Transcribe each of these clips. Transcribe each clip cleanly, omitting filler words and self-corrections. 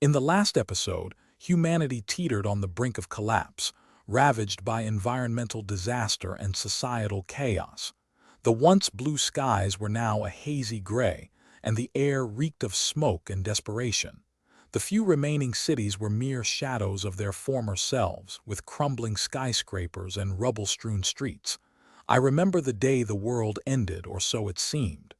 In the last episode, humanity teetered on the brink of collapse, ravaged by environmental disaster and societal chaos. The once blue skies were now a hazy gray, and the air reeked of smoke and desperation. The few remaining cities were mere shadows of their former selves, with crumbling skyscrapers and rubble-strewn streets. I remember the day the world ended, or so it seemed.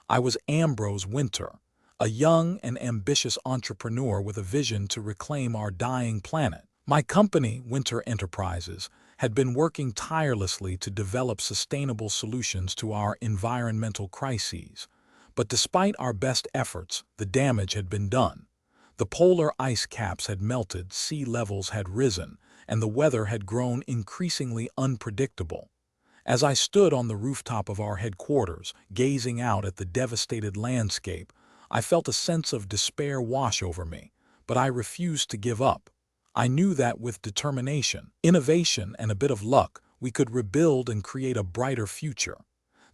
I was Ambrose Wynter, a young and ambitious entrepreneur with a vision to reclaim our dying planet. My company, Wynter Enterprises, had been working tirelessly to develop sustainable solutions to our environmental crises. But despite our best efforts, the damage had been done. The polar ice caps had melted, sea levels had risen, and the weather had grown increasingly unpredictable. As I stood on the rooftop of our headquarters, gazing out at the devastated landscape, I felt a sense of despair wash over me, but I refused to give up. I knew that with determination, innovation, and a bit of luck, we could rebuild and create a brighter future.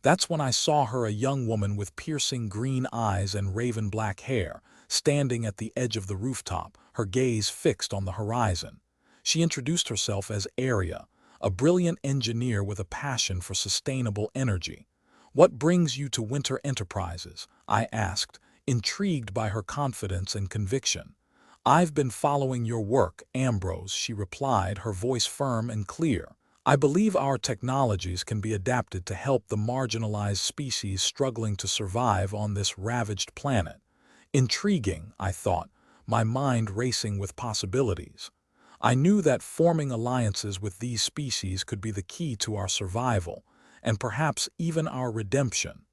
That's when I saw her, a young woman with piercing green eyes and raven black hair, standing at the edge of the rooftop, her gaze fixed on the horizon. She introduced herself as Aria, a brilliant engineer with a passion for sustainable energy. "What brings you to Wynter Enterprises?" I asked, intrigued by her confidence and conviction. "I've been following your work, Ambrose," she replied, her voice firm and clear. "I believe our technologies can be adapted to help the marginalized species struggling to survive on this ravaged planet." Intriguing, I thought, my mind racing with possibilities. I knew that forming alliances with these species could be the key to our survival, and perhaps even our redemption.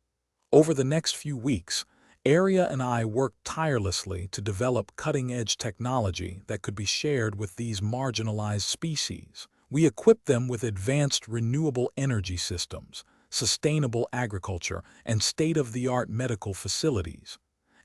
Over the next few weeks, Aria and I worked tirelessly to develop cutting-edge technology that could be shared with these marginalized species. We equipped them with advanced renewable energy systems, sustainable agriculture, and state-of-the-art medical facilities.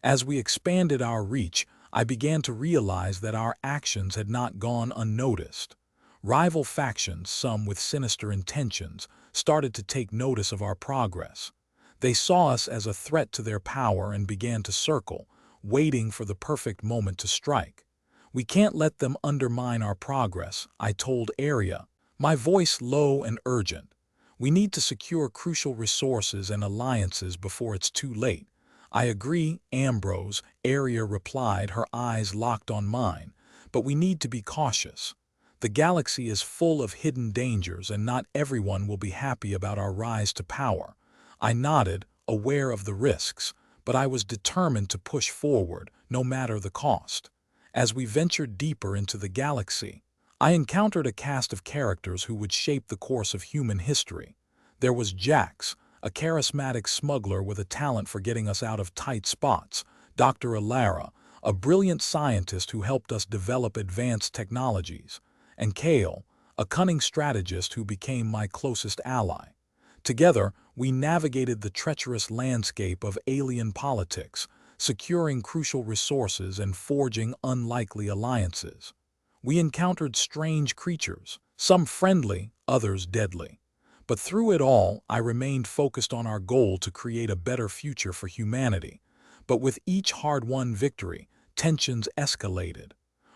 As we expanded our reach, I began to realize that our actions had not gone unnoticed. Rival factions, some with sinister intentions, started to take notice of our progress. They saw us as a threat to their power and began to circle, waiting for the perfect moment to strike. "We can't let them undermine our progress," I told Aria, my voice low and urgent. "We need to secure crucial resources and alliances before it's too late." "I agree, Ambrose," Aria replied, her eyes locked on mine, "but we need to be cautious. The galaxy is full of hidden dangers, and not everyone will be happy about our rise to power." I nodded, aware of the risks, but I was determined to push forward, no matter the cost. As we ventured deeper into the galaxy, I encountered a cast of characters who would shape the course of human history. There was Jax, a charismatic smuggler with a talent for getting us out of tight spots; Dr. Alara, a brilliant scientist who helped us develop advanced technologies; and Kale, a cunning strategist who became my closest ally. Together, we navigated the treacherous landscape of alien politics, securing crucial resources and forging unlikely alliances. We encountered strange creatures, some friendly, others deadly. But through it all, I remained focused on our goal to create a better future for humanity. But with each hard-won victory, tensions escalated.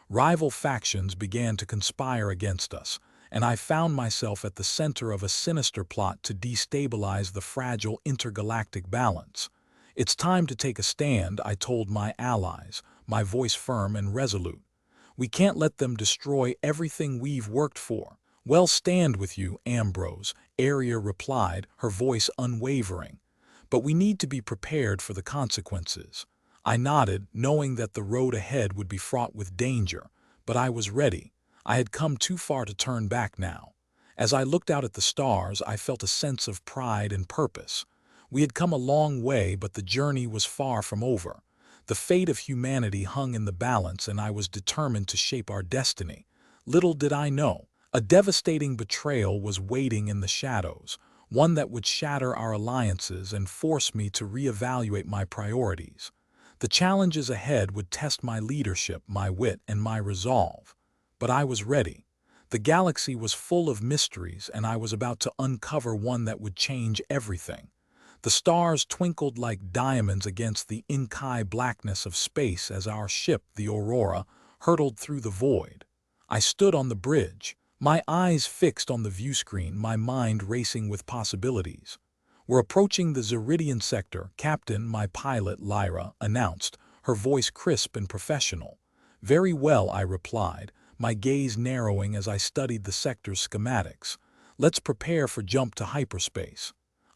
Rival factions began to conspire against us, and I found myself at the center of a sinister plot to destabilize the fragile intergalactic balance. "It's time to take a stand," I told my allies, my voice firm and resolute. "We can't let them destroy everything we've worked for." "Well, stand with you, Ambrose," Aria replied, her voice unwavering. "But we need to be prepared for the consequences." I nodded, knowing that the road ahead would be fraught with danger, but I was ready. I had come too far to turn back now. As I looked out at the stars, I felt a sense of pride and purpose. We had come a long way, but the journey was far from over. The fate of humanity hung in the balance, and I was determined to shape our destiny. Little did I know, a devastating betrayal was waiting in the shadows, one that would shatter our alliances and force me to reevaluate my priorities. The challenges ahead would test my leadership, my wit, and my resolve. But I was ready. The galaxy was full of mysteries, and I was about to uncover one that would change everything. The stars twinkled like diamonds against the inky blackness of space as our ship, the Aurora, hurtled through the void. I stood on the bridge, my eyes fixed on the viewscreen, my mind racing with possibilities. "We're approaching the Zeridian sector, Captain," my pilot, Lyra, announced, her voice crisp and professional. "Very well," I replied, my gaze narrowing as I studied the sector's schematics. "Let's prepare for jump to hyperspace."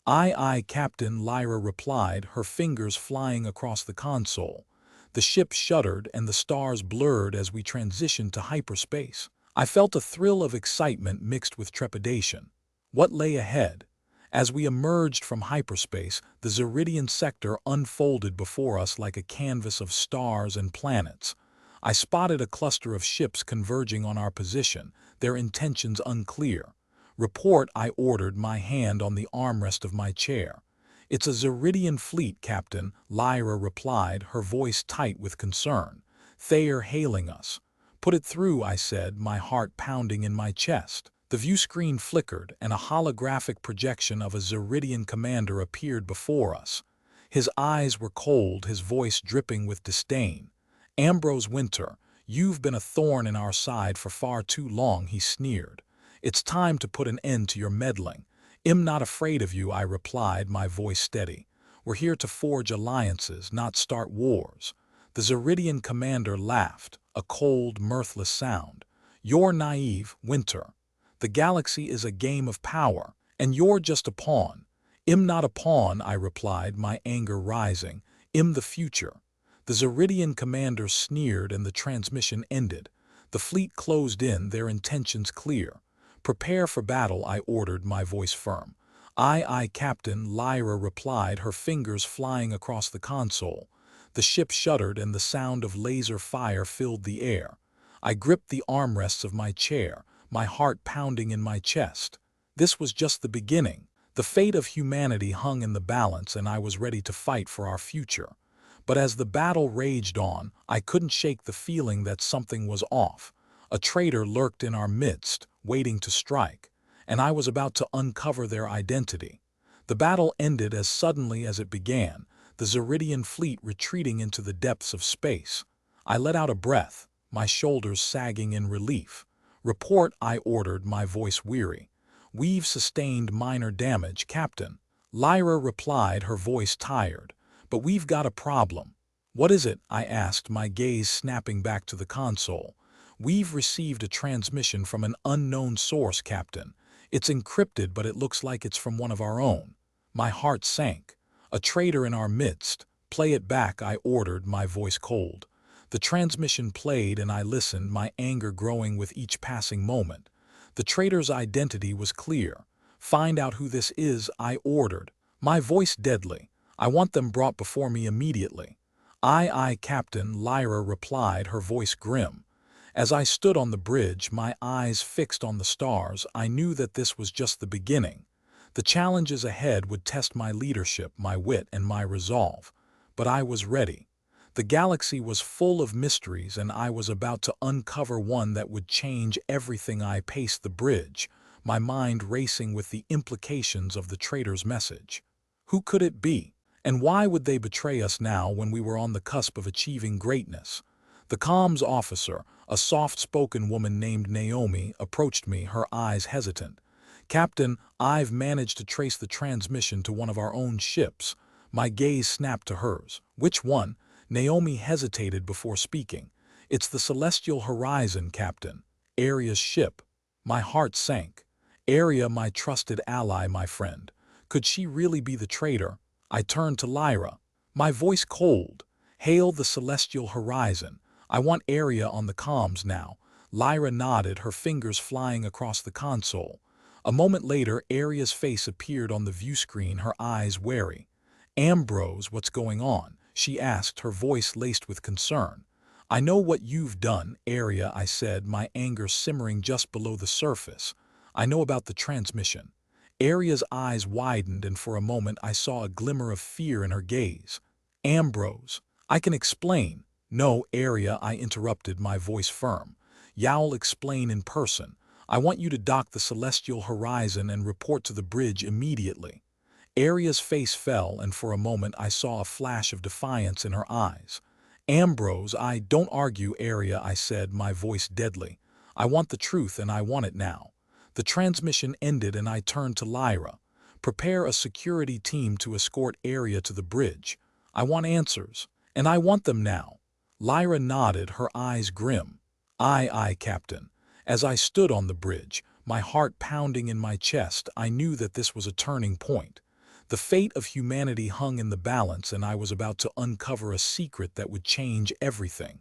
"Aye, aye, Captain," Lyra replied, her fingers flying across the console. The ship shuddered and the stars blurred as we transitioned to hyperspace. I felt a thrill of excitement mixed with trepidation. What lay ahead? As we emerged from hyperspace, the Zeridian sector unfolded before us like a canvas of stars and planets. I spotted a cluster of ships converging on our position, their intentions unclear. "Report," I ordered, my hand on the armrest of my chair. "It's a Zeridian fleet, Captain," Lyra replied, her voice tight with concern. "Thayer hailing us." "Put it through," I said, my heart pounding in my chest. The view screen flickered, and a holographic projection of a Zeridian commander appeared before us. His eyes were cold, his voice dripping with disdain. "Ambrose Wynter, you've been a thorn in our side for far too long," he sneered. "It's time to put an end to your meddling." "I'm not afraid of you," I replied, my voice steady. "We're here to forge alliances, not start wars." The Zeridian commander laughed, a cold, mirthless sound. "You're naive, Wynter. The galaxy is a game of power, and you're just a pawn." "I'm not a pawn," I replied, my anger rising. "I'm the future." The Zeridian commander sneered and the transmission ended. The fleet closed in, their intentions clear. "Prepare for battle," I ordered, my voice firm. "Aye, aye, Captain," Lyra replied, her fingers flying across the console. The ship shuddered and the sound of laser fire filled the air. I gripped the armrests of my chair, my heart pounding in my chest. This was just the beginning. The fate of humanity hung in the balance, and I was ready to fight for our future. But as the battle raged on, I couldn't shake the feeling that something was off. A traitor lurked in our midst, waiting to strike, and I was about to uncover their identity. The battle ended as suddenly as it began, the Zeridian fleet retreating into the depths of space. I let out a breath, my shoulders sagging in relief. "Report," I ordered, my voice weary. "We've sustained minor damage, Captain," Lyra replied, her voice tired. "But we've got a problem." "What is it?" I asked, my gaze snapping back to the console. "We've received a transmission from an unknown source, Captain. It's encrypted, but it looks like it's from one of our own." My heart sank. "A traitor in our midst." "Play it back," I ordered, my voice cold. The transmission played and I listened, my anger growing with each passing moment. The traitor's identity was clear. "Find out who this is," I ordered, my voice deadly. "I want them brought before me immediately." "Aye, aye, Captain," Lyra replied, her voice grim. As I stood on the bridge, my eyes fixed on the stars, I knew that this was just the beginning. The challenges ahead would test my leadership, my wit, and my resolve. But I was ready. The galaxy was full of mysteries, and I was about to uncover one that would change everything. I paced the bridge, my mind racing with the implications of the traitor's message. Who could it be? And why would they betray us now when we were on the cusp of achieving greatness? The comms officer, a soft-spoken woman named Naomi, approached me, her eyes hesitant. "Captain, I've managed to trace the transmission to one of our own ships." My gaze snapped to hers. "Which one?" Naomi hesitated before speaking. "It's the Celestial Horizon, Captain. Aria's ship." My heart sank. Aria, my trusted ally, my friend. Could she really be the traitor? I turned to Lyra, my voice cold. "Hail the Celestial Horizon. I want Aria on the comms now." Lyra nodded, her fingers flying across the console. A moment later, Aria's face appeared on the view screen, her eyes wary. "Ambrose, what's going on?" she asked, her voice laced with concern. "I know what you've done, Aria," I said, my anger simmering just below the surface. "I know about the transmission." Aria's eyes widened, and for a moment I saw a glimmer of fear in her gaze. "Ambrose, I can explain." "No, Aria," I interrupted, my voice firm. "You'll explain in person. I want you to dock the Celestial Horizon and report to the bridge immediately." Aria's face fell, and for a moment I saw a flash of defiance in her eyes. Ambrose, I don't argue, Aria, I said, my voice deadly. I want the truth, and I want it now. The transmission ended, and I turned to Lyra. Prepare a security team to escort Aria to the bridge. I want answers, and I want them now. Lyra nodded, her eyes grim. Aye, Captain. As I stood on the bridge, my heart pounding in my chest, I knew that this was a turning point. The fate of humanity hung in the balance, and I was about to uncover a secret that would change everything.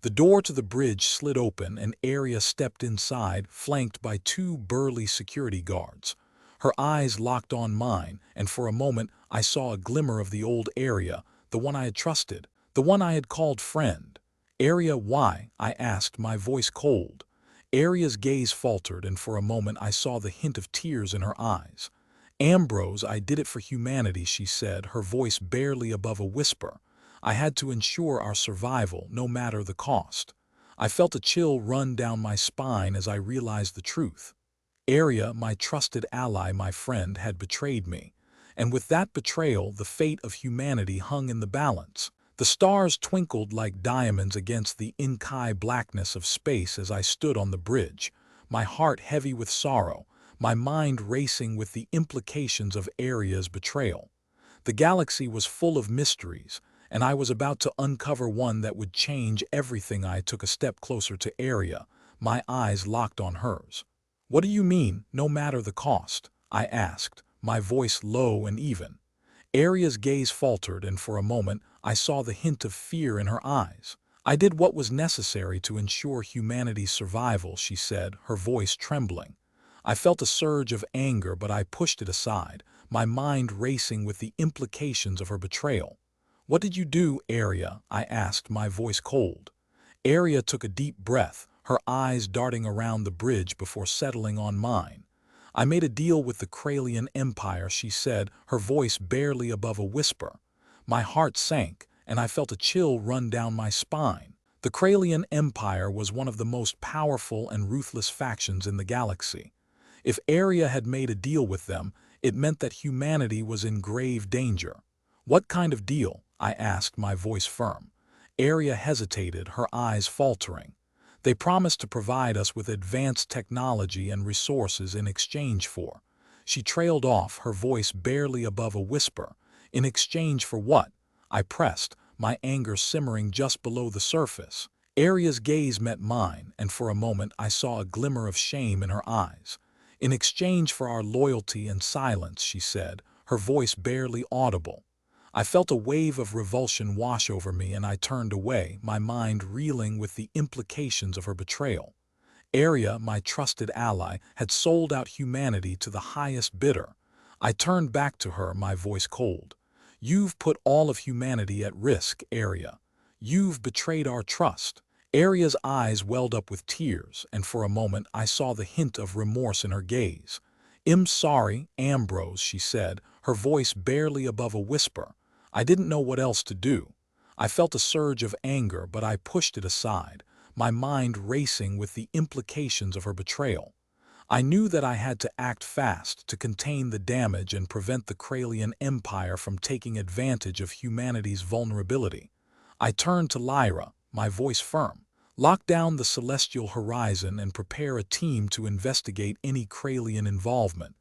The door to the bridge slid open, and Aria stepped inside, flanked by two burly security guards. Her eyes locked on mine, and for a moment I saw a glimmer of the old Aria, the one I had trusted, the one I had called friend. Aria, why? I asked, my voice cold. Aria's gaze faltered, and for a moment I saw the hint of tears in her eyes. Ambrose, I did it for humanity, she said, her voice barely above a whisper. I had to ensure our survival, no matter the cost. I felt a chill run down my spine as I realized the truth. Aria, my trusted ally, my friend, had betrayed me. And with that betrayal, the fate of humanity hung in the balance. The stars twinkled like diamonds against the inky blackness of space as I stood on the bridge, my heart heavy with sorrow, my mind racing with the implications of Aria's betrayal. The galaxy was full of mysteries, and I was about to uncover one that would change everything. I took a step closer to Aria, my eyes locked on hers. What do you mean, no matter the cost? I asked, my voice low and even. Aria's gaze faltered, and for a moment I saw the hint of fear in her eyes. I did what was necessary to ensure humanity's survival, she said, her voice trembling. I felt a surge of anger, but I pushed it aside, my mind racing with the implications of her betrayal. What did you do, Aria? I asked, my voice cold. Aria took a deep breath, her eyes darting around the bridge before settling on mine. I made a deal with the Kralian Empire, she said, her voice barely above a whisper. My heart sank, and I felt a chill run down my spine. The Kralian Empire was one of the most powerful and ruthless factions in the galaxy. If Aria had made a deal with them, it meant that humanity was in grave danger. What kind of deal? I asked, my voice firm. Aria hesitated, her eyes faltering. They promised to provide us with advanced technology and resources in exchange for. She trailed off, her voice barely above a whisper. In exchange for what? I pressed, my anger simmering just below the surface. Aria's gaze met mine, and for a moment I saw a glimmer of shame in her eyes. In exchange for our loyalty and silence, she said, her voice barely audible. I felt a wave of revulsion wash over me, and I turned away, my mind reeling with the implications of her betrayal. Aria, my trusted ally, had sold out humanity to the highest bidder. I turned back to her, my voice cold. You've put all of humanity at risk, Aria. You've betrayed our trust. Aria's eyes welled up with tears, and for a moment I saw the hint of remorse in her gaze. I'm sorry, Ambrose, she said, her voice barely above a whisper. I didn't know what else to do. I felt a surge of anger, but I pushed it aside, my mind racing with the implications of her betrayal. I knew that I had to act fast to contain the damage and prevent the Kralian Empire from taking advantage of humanity's vulnerability. I turned to Lyra, my voice firm. Lock down the celestial horizon and prepare a team to investigate any Kralian involvement.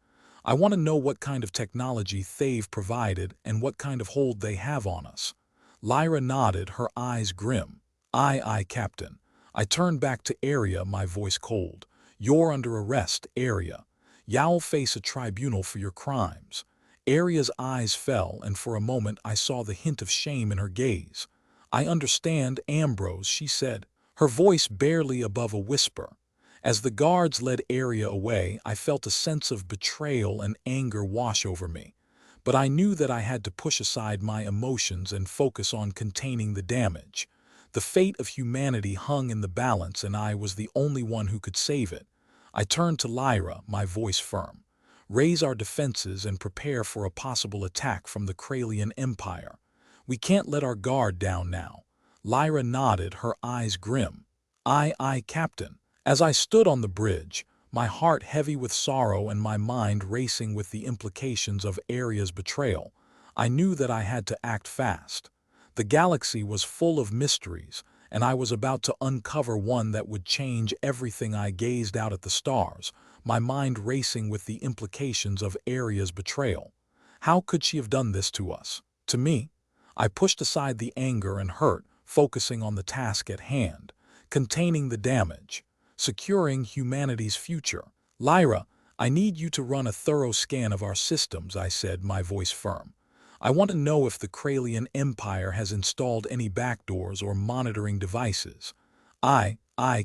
I want to know what kind of technology they've provided and what kind of hold they have on us. Lyra nodded, her eyes grim. Aye, Captain. I turned back to Aria, my voice cold. You're under arrest, Aria. You'll face a tribunal for your crimes. Aria's eyes fell, and for a moment I saw the hint of shame in her gaze. I understand, Ambrose, she said, her voice barely above a whisper. As the guards led Aria away, I felt a sense of betrayal and anger wash over me. But I knew that I had to push aside my emotions and focus on containing the damage. The fate of humanity hung in the balance, and I was the only one who could save it. I turned to Lyra, my voice firm. Raise our defenses and prepare for a possible attack from the Kralian Empire. We can't let our guard down now. Lyra nodded, her eyes grim. Aye, Captain. As I stood on the bridge, my heart heavy with sorrow and my mind racing with the implications of Aria's betrayal. I knew that I had to act fast. The galaxy was full of mysteries, and I was about to uncover one that would change everything. I gazed out at the stars, my mind racing with the implications of Aria's betrayal. How could she have done this to us? To me? I pushed aside the anger and hurt, focusing on the task at hand, containing the damage, securing humanity's future. Lyra, I need you to run a thorough scan of our systems, I said, my voice firm. I want to know if the Kralian Empire has installed any backdoors or monitoring devices. Aye,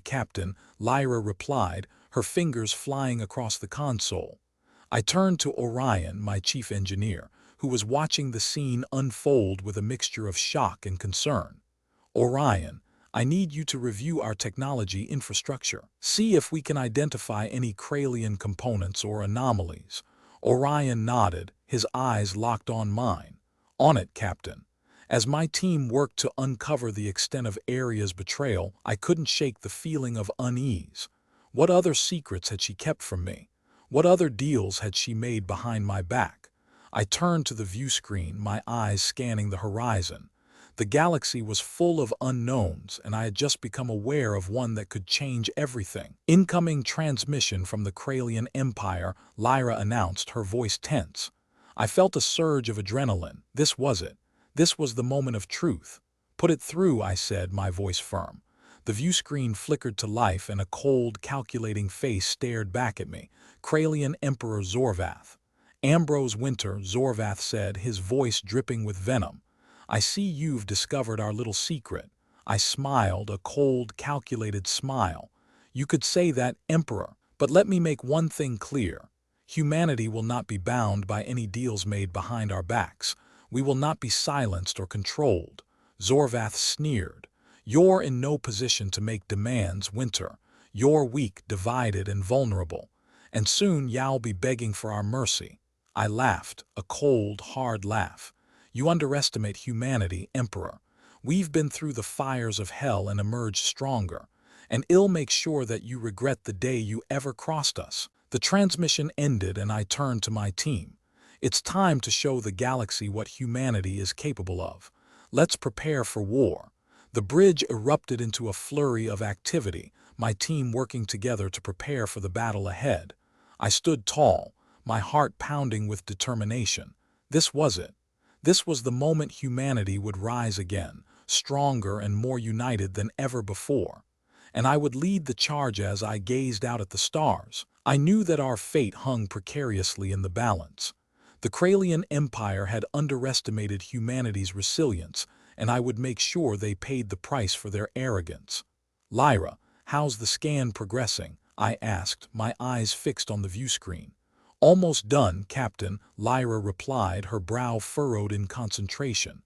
Captain, Lyra replied, her fingers flying across the console. I turned to Orion, my chief engineer, who was watching the scene unfold with a mixture of shock and concern. Orion, I need you to review our technology infrastructure. See if we can identify any Kralian components or anomalies. Orion nodded, his eyes locked on mine. On it, Captain. As my team worked to uncover the extent of Aria's betrayal, I couldn't shake the feeling of unease. What other secrets had she kept from me? What other deals had she made behind my back? I turned to the view screen, my eyes scanning the horizon. The galaxy was full of unknowns, and I had just become aware of one that could change everything. Incoming transmission from the Kralian Empire, Lyra announced, her voice tense. I felt a surge of adrenaline. This was it. This was the moment of truth. Put it through, I said, my voice firm. The view screen flickered to life and a cold, calculating face stared back at me. Kralian Emperor Zorvath. Ambrose Wynter, Zorvath said, his voice dripping with venom. I see you've discovered our little secret. I smiled, a cold, calculated smile. You could say that, Emperor, but let me make one thing clear. Humanity will not be bound by any deals made behind our backs. We will not be silenced or controlled. Zorvath sneered. You're in no position to make demands, Wynter. You're weak, divided, and vulnerable. And soon you'll be begging for our mercy. I laughed, a cold, hard laugh. You underestimate humanity, Emperor. We've been through the fires of hell and emerged stronger. And it'll make sure that you regret the day you ever crossed us. The transmission ended and I turned to my team. It's time to show the galaxy what humanity is capable of. Let's prepare for war. The bridge erupted into a flurry of activity, my team working together to prepare for the battle ahead. I stood tall, my heart pounding with determination. This was it. This was the moment humanity would rise again, stronger and more united than ever before. And I would lead the charge. As I gazed out at the stars, I knew that our fate hung precariously in the balance. The Kralian Empire had underestimated humanity's resilience, and I would make sure they paid the price for their arrogance. Lyra, how's the scan progressing? I asked, my eyes fixed on the view screen. Almost done, Captain, Lyra replied, her brow furrowed in concentration.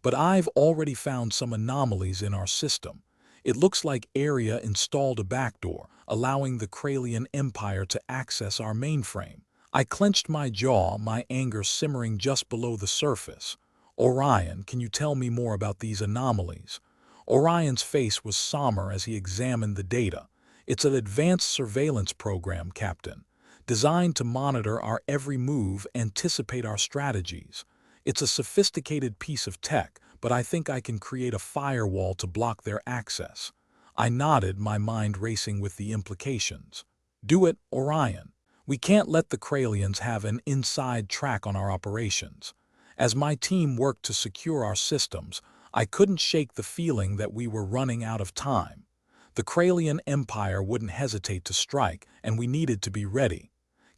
But I've already found some anomalies in our system. It looks like Aria installed a backdoor, allowing the Kralian Empire to access our mainframe. I clenched my jaw, my anger simmering just below the surface. Orion, can you tell me more about these anomalies? Orion's face was somber as he examined the data. It's an advanced surveillance program, Captain, designed to monitor our every move, anticipate our strategies. It's a sophisticated piece of tech, but I think I can create a firewall to block their access. I nodded, my mind racing with the implications. Do it, Orion. We can't let the Kralians have an inside track on our operations. As my team worked to secure our systems, I couldn't shake the feeling that we were running out of time. The Kralian Empire wouldn't hesitate to strike, and we needed to be ready.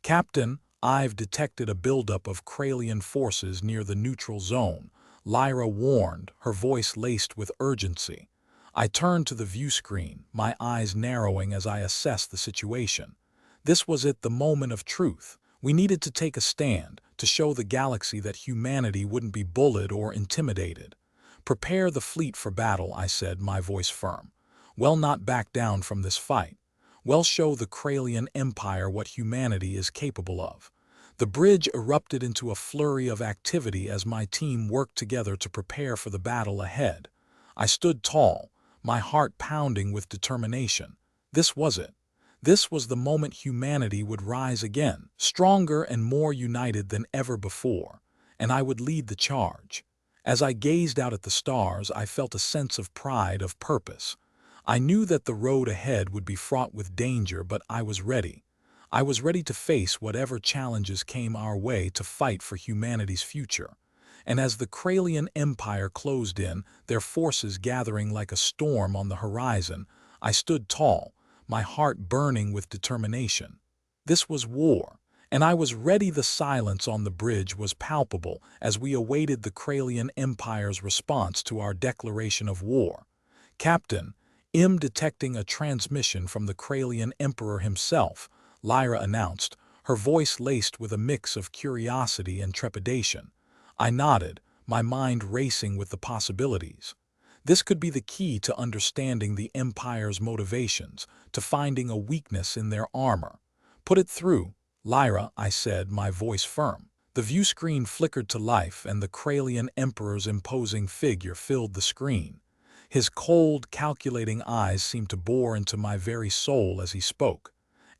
Captain, I've detected a buildup of Kralian forces near the neutral zone, Lyra warned, her voice laced with urgency. I turned to the view screen, my eyes narrowing as I assessed the situation. This was it, the moment of truth. We needed to take a stand, to show the galaxy that humanity wouldn't be bullied or intimidated. Prepare the fleet for battle, I said, my voice firm. We'll not back down from this fight. We'll show the Kralian Empire what humanity is capable of. The bridge erupted into a flurry of activity as my team worked together to prepare for the battle ahead. I stood tall, my heart pounding with determination. This was it. This was the moment humanity would rise again, stronger and more united than ever before, and I would lead the charge. As I gazed out at the stars, I felt a sense of pride, of purpose. I knew that the road ahead would be fraught with danger, but I was ready. I was ready to face whatever challenges came our way, to fight for humanity's future. And as the Kralian Empire closed in, their forces gathering like a storm on the horizon, I stood tall, my heart burning with determination. This was war, and I was ready. The silence on the bridge was palpable as we awaited the Kralian Empire's response to our declaration of war. "Captain," detecting a transmission from the Kralian Emperor himself, Lyra announced, her voice laced with a mix of curiosity and trepidation. I nodded, my mind racing with the possibilities. This could be the key to understanding the Empire's motivations, to finding a weakness in their armor. "Put it through, Lyra," I said, my voice firm. The view screen flickered to life, and the Kralian Emperor's imposing figure filled the screen. His cold, calculating eyes seemed to bore into my very soul as he spoke.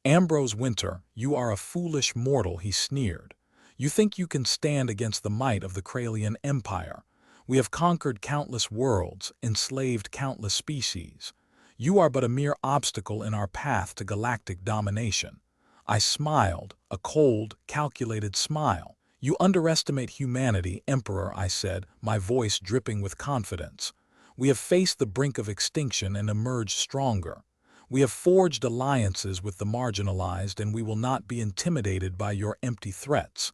"Ambrose Wynter, you are a foolish mortal," he sneered. "You think you can stand against the might of the Kralian Empire. We have conquered countless worlds, enslaved countless species. You are but a mere obstacle in our path to galactic domination." I smiled, a cold, calculated smile. "You underestimate humanity, Emperor," I said, my voice dripping with confidence. "We have faced the brink of extinction and emerged stronger. We have forged alliances with the marginalized, and we will not be intimidated by your empty threats."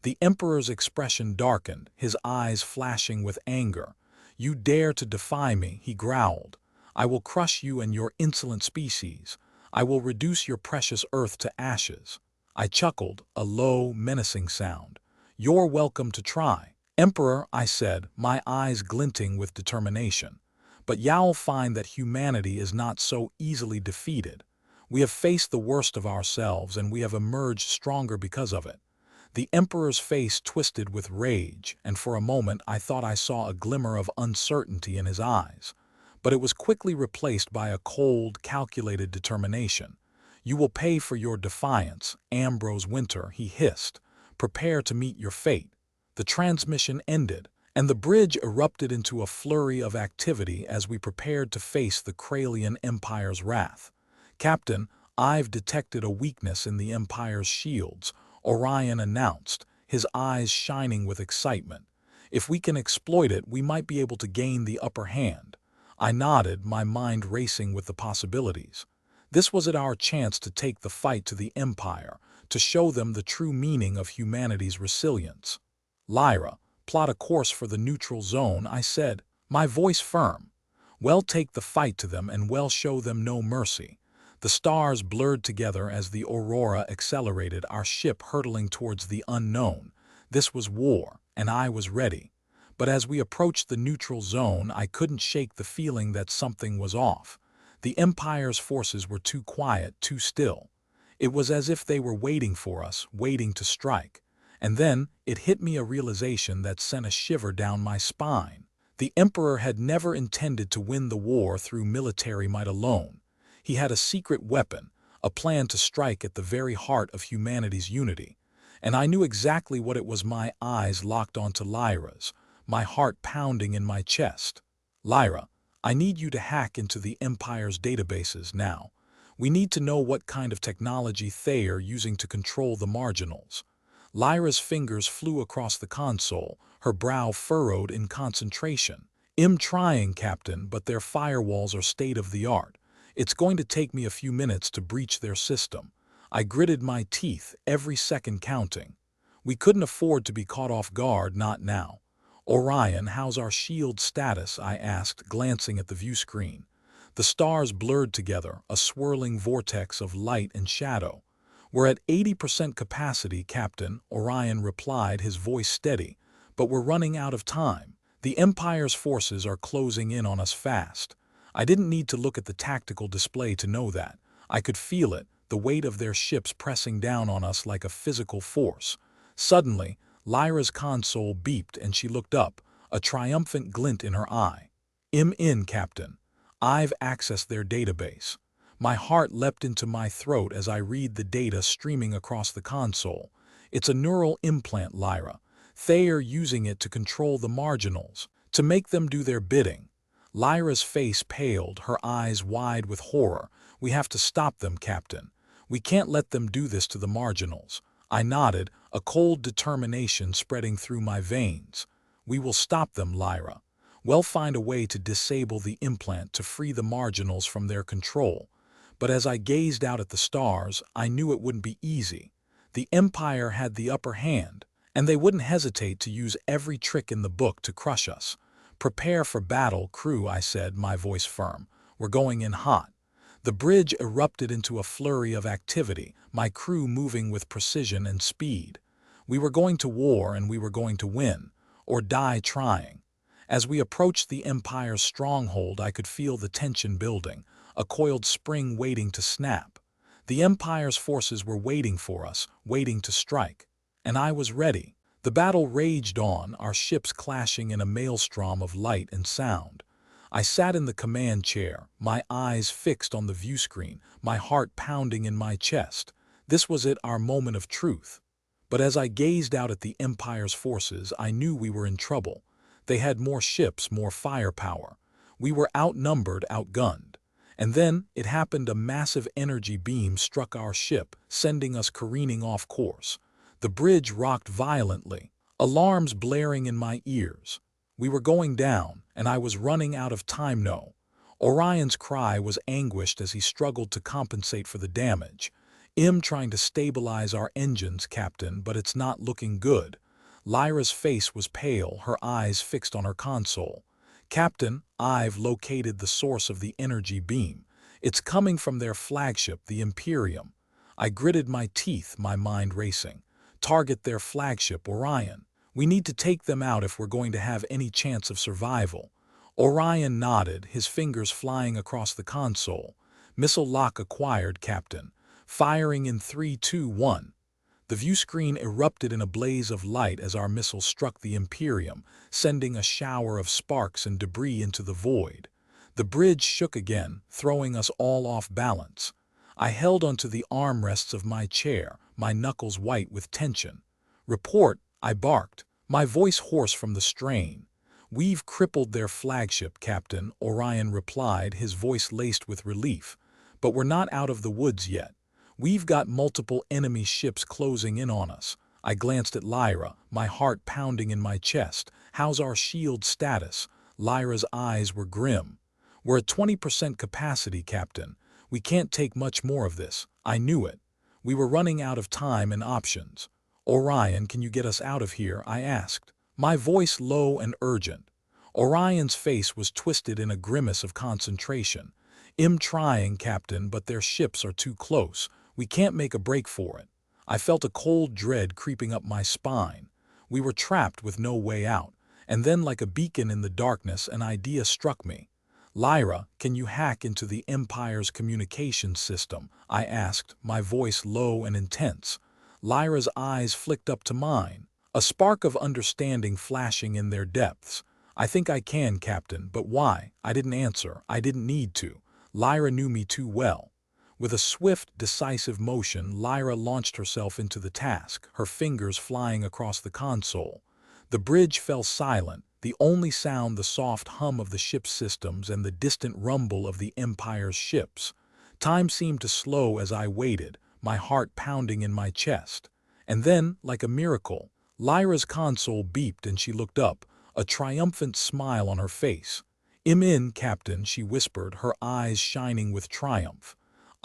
The Emperor's expression darkened, his eyes flashing with anger. "You dare to defy me," he growled. "I will crush you and your insolent species. I will reduce your precious Earth to ashes." I chuckled, a low, menacing sound. "You're welcome to try, Emperor," I said, my eyes glinting with determination. "But you'll find that humanity is not so easily defeated. We have faced the worst of ourselves, and we have emerged stronger because of it." The Emperor's face twisted with rage, and for a moment I thought I saw a glimmer of uncertainty in his eyes. But it was quickly replaced by a cold, calculated determination. "You will pay for your defiance, Ambrose Wynter," he hissed. "Prepare to meet your fate." The transmission ended, and the bridge erupted into a flurry of activity as we prepared to face the Kralian Empire's wrath. "Captain, I've detected a weakness in the Empire's shields," Orion announced, his eyes shining with excitement. "If we can exploit it, we might be able to gain the upper hand." I nodded, my mind racing with the possibilities. This was our chance to take the fight to the Empire, to show them the true meaning of humanity's resilience. "Lyra, plot a course for the neutral zone," I said, my voice firm. "We'll take the fight to them, and we'll show them no mercy." The stars blurred together as the aurora accelerated, our ship hurtling towards the unknown. This was war, and I was ready. But as we approached the neutral zone, I couldn't shake the feeling that something was off. The Empire's forces were too quiet, too still. It was as if they were waiting for us, waiting to strike. And then it hit me, a realization that sent a shiver down my spine. The Emperor had never intended to win the war through military might alone. He had a secret weapon, a plan to strike at the very heart of humanity's unity. And I knew exactly what it was. My eyes locked onto Lyra's, my heart pounding in my chest. "Lyra, I need you to hack into the Empire's databases now. We need to know what kind of technology they are using to control the marginals." Lyra's fingers flew across the console, her brow furrowed in concentration. "I'm trying, Captain, but their firewalls are state-of-the-art. It's going to take me a few minutes to breach their system." I gritted my teeth, every second counting. We couldn't afford to be caught off guard, not now. "Orion, how's our shield status?" I asked, glancing at the view screen. The stars blurred together, a swirling vortex of light and shadow. "We're at 80% capacity, Captain," Orion replied, his voice steady. "But we're running out of time. The Empire's forces are closing in on us fast." I didn't need to look at the tactical display to know that. I could feel it, the weight of their ships pressing down on us like a physical force. Suddenly, Lyra's console beeped and she looked up, a triumphant glint in her eye. "I'm in, Captain. I've accessed their database." My heart leapt into my throat as I read the data streaming across the console. It's a neural implant, Lyra. They are using it to control the marginals, to make them do their bidding. Lyra's face paled, her eyes wide with horror. We have to stop them, Captain. We can't let them do this to the marginals. I nodded, a cold determination spreading through my veins. We will stop them, Lyra. We'll find a way to disable the implant to free the marginals from their control. But as I gazed out at the stars, I knew it wouldn't be easy. The Empire had the upper hand, and they wouldn't hesitate to use every trick in the book to crush us. Prepare for battle, crew, I said, my voice firm. We're going in hot. The bridge erupted into a flurry of activity, my crew moving with precision and speed. We were going to war, and we were going to win, or die trying. As we approached the Empire's stronghold, I could feel the tension building, a coiled spring waiting to snap. The Empire's forces were waiting for us, waiting to strike. And I was ready. The battle raged on, our ships clashing in a maelstrom of light and sound. I sat in the command chair, my eyes fixed on the view screen, my heart pounding in my chest. This was it, our moment of truth. But as I gazed out at the Empire's forces, I knew we were in trouble. They had more ships, more firepower. We were outnumbered, outgunned. And then it happened. A massive energy beam struck our ship, sending us careening off course. The bridge rocked violently, alarms blaring in my ears. We were going down, and I was running out of time. No. Orion's cry was anguished as he struggled to compensate for the damage. I'm trying to stabilize our engines, Captain, but it's not looking good. Lyra's face was pale, her eyes fixed on her console. Captain, I've located the source of the energy beam. It's coming from their flagship, the Imperium. I gritted my teeth, my mind racing. Target their flagship, Orion. We need to take them out if we're going to have any chance of survival. Orion nodded, his fingers flying across the console. Missile lock acquired, Captain. Firing in 3, 2, 1. The view screen erupted in a blaze of light as our missile struck the Imperium, sending a shower of sparks and debris into the void. The bridge shook again, throwing us all off balance. I held onto the armrests of my chair, my knuckles white with tension. Report, I barked, my voice hoarse from the strain. We've crippled their flagship, Captain, Orion replied, his voice laced with relief. But we're not out of the woods yet. We've got multiple enemy ships closing in on us. I glanced at Lyra, my heart pounding in my chest. How's our shield status? Lyra's eyes were grim. We're at 20% capacity, Captain. We can't take much more of this. I knew it. We were running out of time and options. Orion, can you get us out of here? I asked, my voice low and urgent. Orion's face was twisted in a grimace of concentration. I'm trying, Captain, but their ships are too close. We can't make a break for it. I felt a cold dread creeping up my spine. We were trapped with no way out. And then, like a beacon in the darkness, an idea struck me. Lyra, can you hack into the Empire's communications system? I asked, my voice low and intense. Lyra's eyes flicked up to mine, a spark of understanding flashing in their depths. I think I can, Captain, but why? I didn't answer. I didn't need to. Lyra knew me too well. With a swift, decisive motion, Lyra launched herself into the task, her fingers flying across the console. The bridge fell silent, the only sound the soft hum of the ship's systems and the distant rumble of the Empire's ships. Time seemed to slow as I waited, my heart pounding in my chest. And then, like a miracle, Lyra's console beeped and she looked up, a triumphant smile on her face. I'm in, Captain, she whispered, her eyes shining with triumph.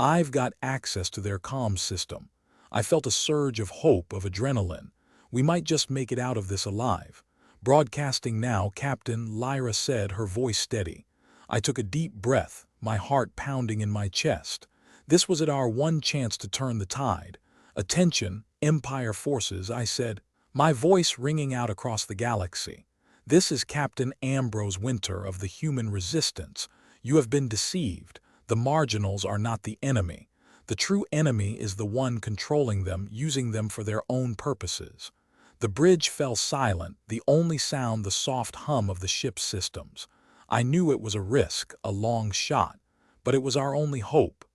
I've got access to their comms system. I felt a surge of hope, of adrenaline. We might just make it out of this alive. Broadcasting now, Captain, Lyra said, her voice steady. I took a deep breath, my heart pounding in my chest. This was it, our one chance to turn the tide. Attention, Empire forces, I said, my voice ringing out across the galaxy. This is Captain Ambrose Wynter of the Human Resistance. You have been deceived. The marginals are not the enemy. The true enemy is the one controlling them, using them for their own purposes. The bridge fell silent, the only sound the soft hum of the ship's systems. I knew it was a risk, a long shot, but it was our only hope.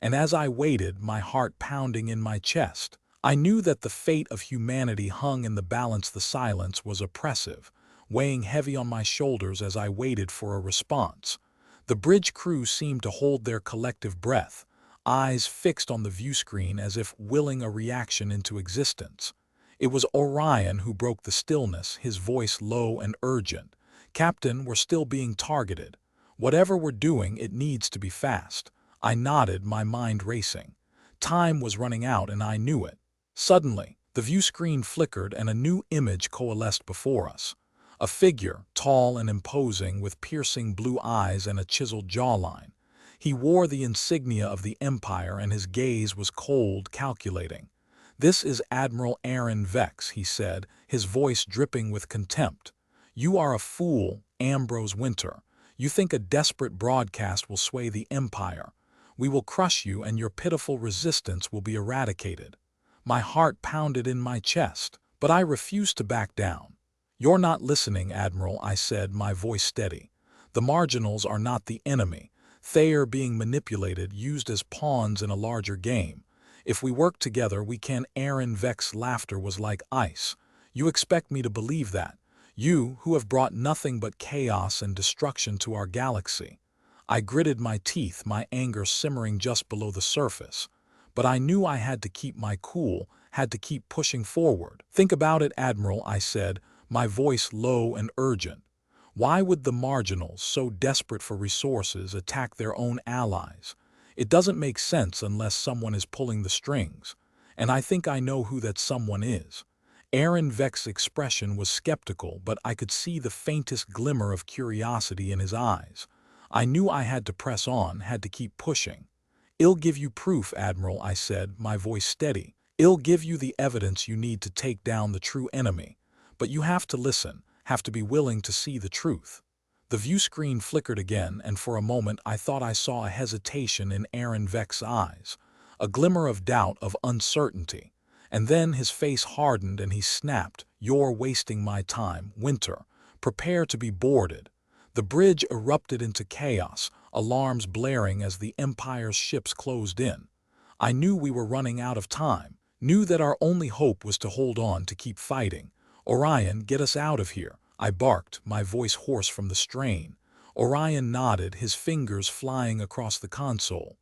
And as I waited, my heart pounding in my chest, I knew that the fate of humanity hung in the balance. The silence was oppressive, weighing heavy on my shoulders as I waited for a response. The bridge crew seemed to hold their collective breath, eyes fixed on the view screen as if willing a reaction into existence. It was Orion who broke the stillness, his voice low and urgent. "Captain, we're still being targeted. Whatever we're doing, it needs to be fast." I nodded, my mind racing. Time was running out and I knew it. Suddenly, the view screen flickered and a new image coalesced before us. A figure, tall and imposing, with piercing blue eyes and a chiseled jawline. He wore the insignia of the Empire and his gaze was cold, calculating. "This is Admiral Aaron Vex," he said, his voice dripping with contempt. "You are a fool, Ambrose Wynter. You think a desperate broadcast will sway the Empire. We will crush you and your pitiful resistance will be eradicated." My heart pounded in my chest, but I refused to back down. "You're not listening, Admiral," I said, my voice steady. "The marginals are not the enemy. They are being manipulated, used as pawns in a larger game. If we work together, we can." Aaron Vex's laughter was like ice. "You expect me to believe that? You, who have brought nothing but chaos and destruction to our galaxy." I gritted my teeth, my anger simmering just below the surface. But I knew I had to keep my cool, had to keep pushing forward. "Think about it, Admiral," I said, my voice low and urgent. "Why would the marginals, so desperate for resources, attack their own allies? It doesn't make sense unless someone is pulling the strings. And I think I know who that someone is." Aaron Vex's expression was skeptical, but I could see the faintest glimmer of curiosity in his eyes. I knew I had to press on, had to keep pushing. "I'll give you proof, Admiral," I said, my voice steady. "I'll give you the evidence you need to take down the true enemy. But you have to listen, have to be willing to see the truth." The view screen flickered again, and for a moment I thought I saw a hesitation in Aaron Vex's eyes, a glimmer of doubt, of uncertainty. And then his face hardened and he snapped, "You're wasting my time, Wynter. Prepare to be boarded." The bridge erupted into chaos, alarms blaring as the Empire's ships closed in. I knew we were running out of time, knew that our only hope was to hold on, to keep fighting. "Orion, get us out of here," I barked, my voice hoarse from the strain. Orion nodded, his fingers flying across the console.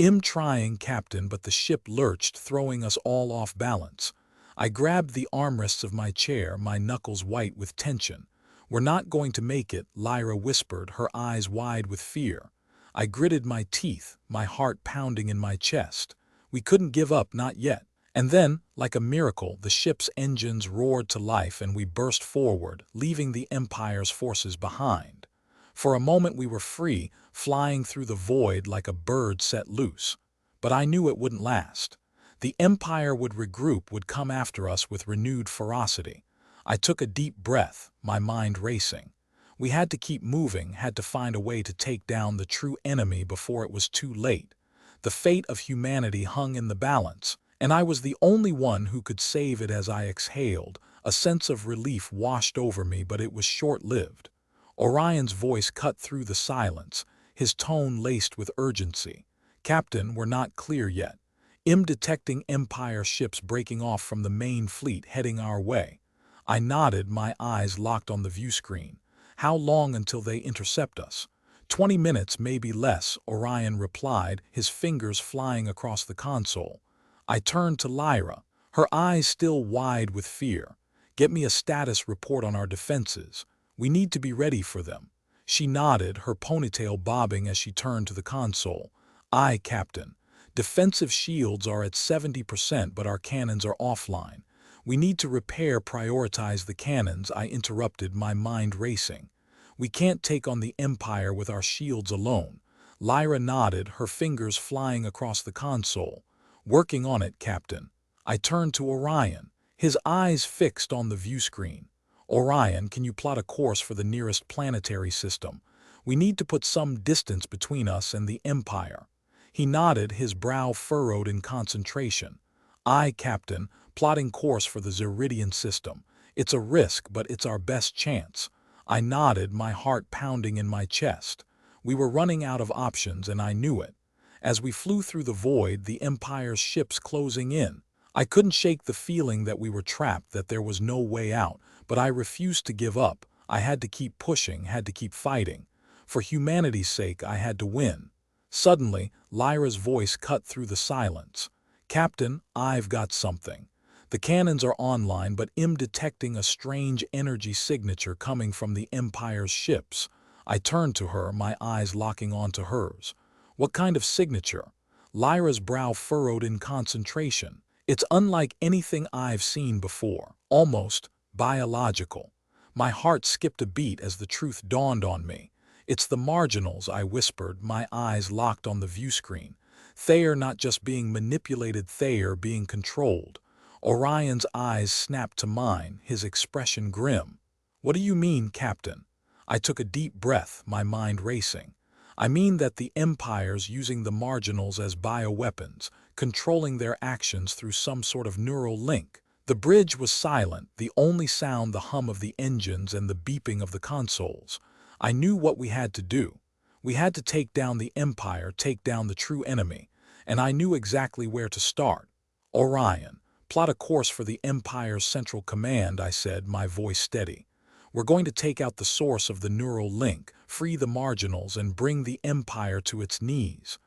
"I'm trying, Captain," but the ship lurched, throwing us all off balance. I grabbed the armrests of my chair, my knuckles white with tension. "We're not going to make it," Lyra whispered, her eyes wide with fear. I gritted my teeth, my heart pounding in my chest. We couldn't give up, not yet. And then, like a miracle, the ship's engines roared to life and we burst forward, leaving the Empire's forces behind. For a moment we were free, flying through the void like a bird set loose. But I knew it wouldn't last. The Empire would regroup, would come after us with renewed ferocity. I took a deep breath, my mind racing. We had to keep moving, had to find a way to take down the true enemy before it was too late. The fate of humanity hung in the balance, and I was the only one who could save it. As I exhaled, a sense of relief washed over me, but it was short-lived. Orion's voice cut through the silence, his tone laced with urgency. "Captain, we're not clear yet. I'm detecting Empire ships breaking off from the main fleet heading our way." I nodded, my eyes locked on the view screen. "How long until they intercept us?" 20 minutes, maybe less," Orion replied, his fingers flying across the console. I turned to Lyra, her eyes still wide with fear. "Get me a status report on our defenses. We need to be ready for them." She nodded, her ponytail bobbing as she turned to the console. "Aye, Captain. Defensive shields are at 70%, but our cannons are offline. We need to prioritize the cannons," I interrupted, my mind racing. "We can't take on the Empire with our shields alone." Lyra nodded, her fingers flying across the console. "Working on it, Captain." I turned to Orion, his eyes fixed on the view screen. "Orion, can you plot a course for the nearest planetary system? We need to put some distance between us and the Empire." He nodded, his brow furrowed in concentration. "Aye, Captain, plotting course for the Zeridian system. It's a risk, but it's our best chance." I nodded, my heart pounding in my chest. We were running out of options, and I knew it. As we flew through the void, the Empire's ships closing in. I couldn't shake the feeling that we were trapped, that there was no way out, but I refused to give up. I had to keep pushing, had to keep fighting. For humanity's sake, I had to win. Suddenly, Lyra's voice cut through the silence. "Captain, I've got something. The cannons are online, but I'm detecting a strange energy signature coming from the Empire's ships." I turned to her, my eyes locking onto hers. "What kind of signature?" Lyra's brow furrowed in concentration. "It's unlike anything I've seen before, almost biological." My heart skipped a beat as the truth dawned on me. "It's the marginals," I whispered, my eyes locked on the view screen. Thayer not just being manipulated, Thayer being controlled. Orion's eyes snapped to mine, his expression grim. "What do you mean, Captain?" I took a deep breath, my mind racing. "I mean that the Empire's using the marginals as bioweapons, controlling their actions through some sort of neural link." The bridge was silent, the only sound the hum of the engines and the beeping of the consoles. I knew what we had to do. We had to take down the Empire, take down the true enemy, and I knew exactly where to start. "Orion, plot a course for the Empire's Central Command," I said, my voice steady. "We're going to take out the source of the neural link, free the marginals, and bring the Empire to its knees."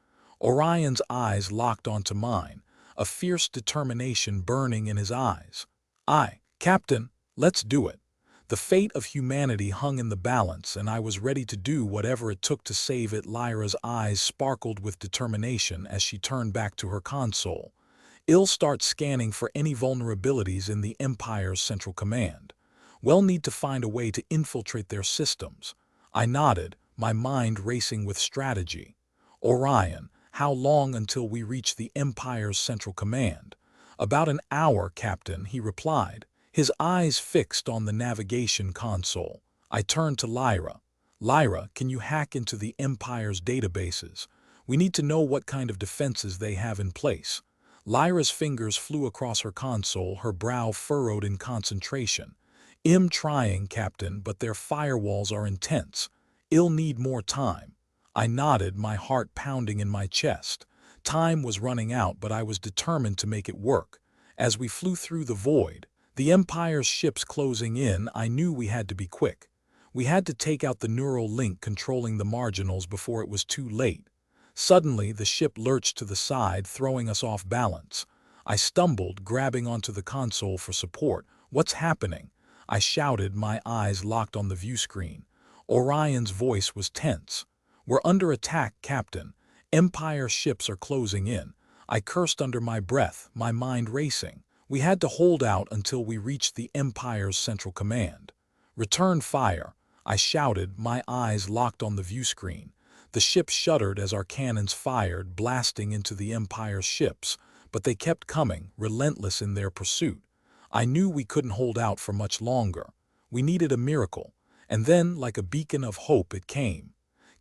Orion's eyes locked onto mine, a fierce determination burning in his eyes. "Captain, let's do it." The fate of humanity hung in the balance, and I was ready to do whatever it took to save it. Lyra's eyes sparkled with determination as she turned back to her console. "I'll start scanning for any vulnerabilities in the Empire's Central Command. We'll need to find a way to infiltrate their systems." I nodded, my mind racing with strategy. "Orion, how long until we reach the Empire's Central Command?" "About an hour, Captain," he replied, his eyes fixed on the navigation console. I turned to Lyra. "Lyra, can you hack into the Empire's databases? We need to know what kind of defenses they have in place." Lyra's fingers flew across her console, her brow furrowed in concentration. "I'm trying, Captain, but their firewalls are intense. I'll need more time." I nodded, my heart pounding in my chest. Time was running out, but I was determined to make it work. As we flew through the void, the Empire's ships closing in, I knew we had to be quick. We had to take out the neural link controlling the marginals before it was too late. Suddenly, the ship lurched to the side, throwing us off balance. I stumbled, grabbing onto the console for support. "What's happening?" I shouted, my eyes locked on the view screen. Orion's voice was tense. "We're under attack, Captain. Empire ships are closing in." I cursed under my breath, my mind racing. We had to hold out until we reached the Empire's Central Command. "Return fire," I shouted, my eyes locked on the view screen. The ship shuddered as our cannons fired, blasting into the Empire's ships, but they kept coming, relentless in their pursuit. I knew we couldn't hold out for much longer. We needed a miracle, and then, like a beacon of hope, it came.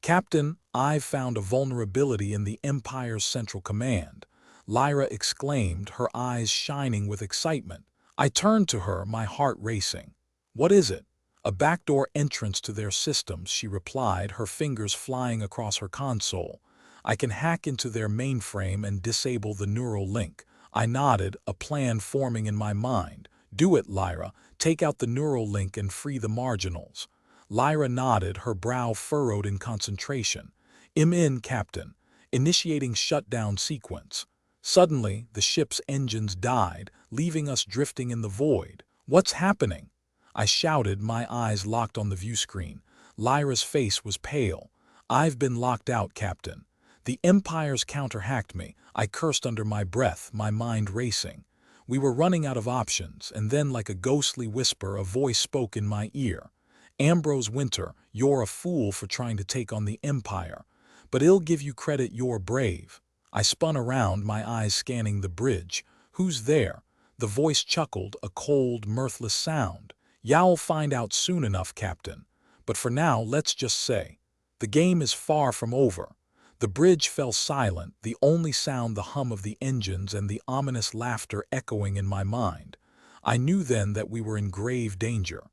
"Captain, I've found a vulnerability in the Empire's Central Command," Lyra exclaimed, her eyes shining with excitement. I turned to her, my heart racing. "What is it?" "A backdoor entrance to their systems," she replied, her fingers flying across her console. "I can hack into their mainframe and disable the neural link." I nodded, a plan forming in my mind. "Do it, Lyra. Take out the neural link and free the marginals." Lyra nodded, her brow furrowed in concentration. "I'm in, Captain. Initiating shutdown sequence." Suddenly, the ship's engines died, leaving us drifting in the void. "What's happening?" I shouted, my eyes locked on the view screen. Lyra's face was pale. "I've been locked out, Captain. The Empire's counter-hacked me." I cursed under my breath, my mind racing. We were running out of options, and then, like a ghostly whisper, a voice spoke in my ear. "Ambrose Wynter, you're a fool for trying to take on the Empire. But I'll give you credit, you're brave." I spun around, my eyes scanning the bridge. "Who's there?" The voice chuckled, a cold, mirthless sound. "You'll find out soon enough, Captain. But for now, let's just say, the game is far from over." The bridge fell silent, the only sound the hum of the engines and the ominous laughter echoing in my mind. I knew then that we were in grave danger.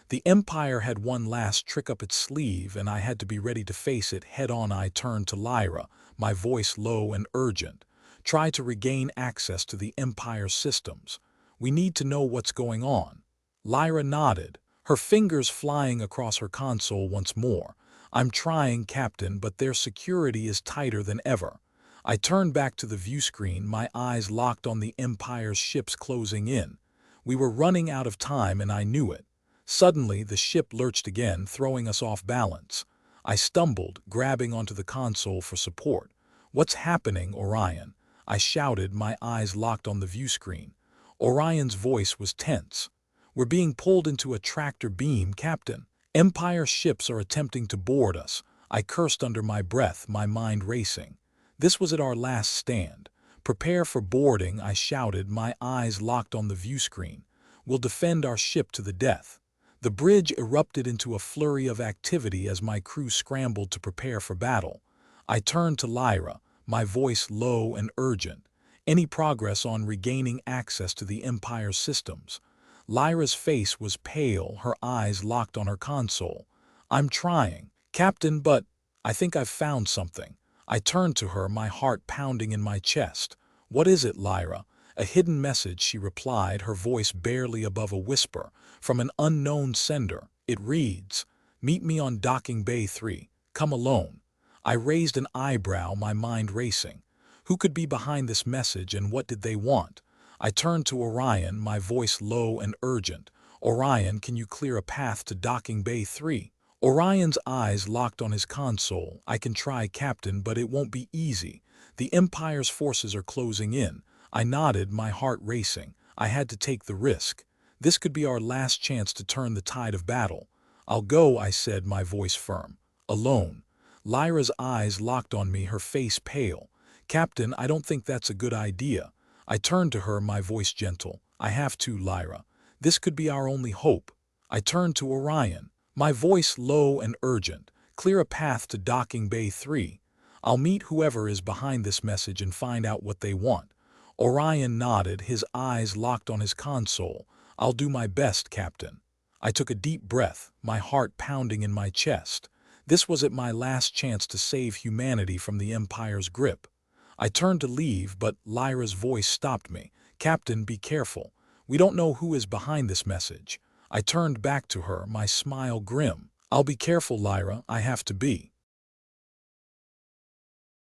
The Empire had one last trick up its sleeve, and I had to be ready to face it head-on. I turned to Lyra, my voice low and urgent. "Try to regain access to the Empire's systems. We need to know what's going on." Lyra nodded, her fingers flying across her console once more. "I'm trying, Captain, but their security is tighter than ever." I turned back to the view screen, my eyes locked on the Empire's ships closing in. We were running out of time, and I knew it. Suddenly, the ship lurched again, throwing us off balance. I stumbled, grabbing onto the console for support. "What's happening, Orion?" I shouted, my eyes locked on the view screen. Orion's voice was tense. "We're being pulled into a tractor beam, Captain. Empire ships are attempting to board us." I cursed under my breath, my mind racing. This was at our last stand. "Prepare for boarding," I shouted, my eyes locked on the view screen. "We'll defend our ship to the death." The bridge erupted into a flurry of activity as my crew scrambled to prepare for battle. I turned to Lyra, my voice low and urgent. "Any progress on regaining access to the Empire's systems?" Lyra's face was pale, her eyes locked on her console. "I'm trying, Captain, but I think I've found something." I turned to her, my heart pounding in my chest. "What is it, Lyra?" "A hidden message," she replied, her voice barely above a whisper. "From an unknown sender. It reads, 'Meet me on Docking Bay 3. Come alone.'" I raised an eyebrow, my mind racing. Who could be behind this message, and what did they want? I turned to Orion, my voice low and urgent. "Orion, can you clear a path to Docking Bay 3? Orion's eyes locked on his console. "I can try, Captain, but it won't be easy. The Empire's forces are closing in." I nodded, my heart racing. I had to take the risk. This could be our last chance to turn the tide of battle. "I'll go," I said, my voice firm. "Alone." Lyra's eyes locked on me, her face pale. "Captain, I don't think that's a good idea." I turned to her, my voice gentle. "I have to, Lyra. This could be our only hope." I turned to Orion, my voice low and urgent. "Clear a path to Docking Bay 3. I'll meet whoever is behind this message and find out what they want." Orion nodded, his eyes locked on his console. "I'll do my best, Captain." I took a deep breath, my heart pounding in my chest. This was it, my last chance to save humanity from the Empire's grip. I turned to leave, but Lyra's voice stopped me. "Captain, be careful. We don't know who is behind this message." I turned back to her, my smile grim. "I'll be careful, Lyra. I have to be."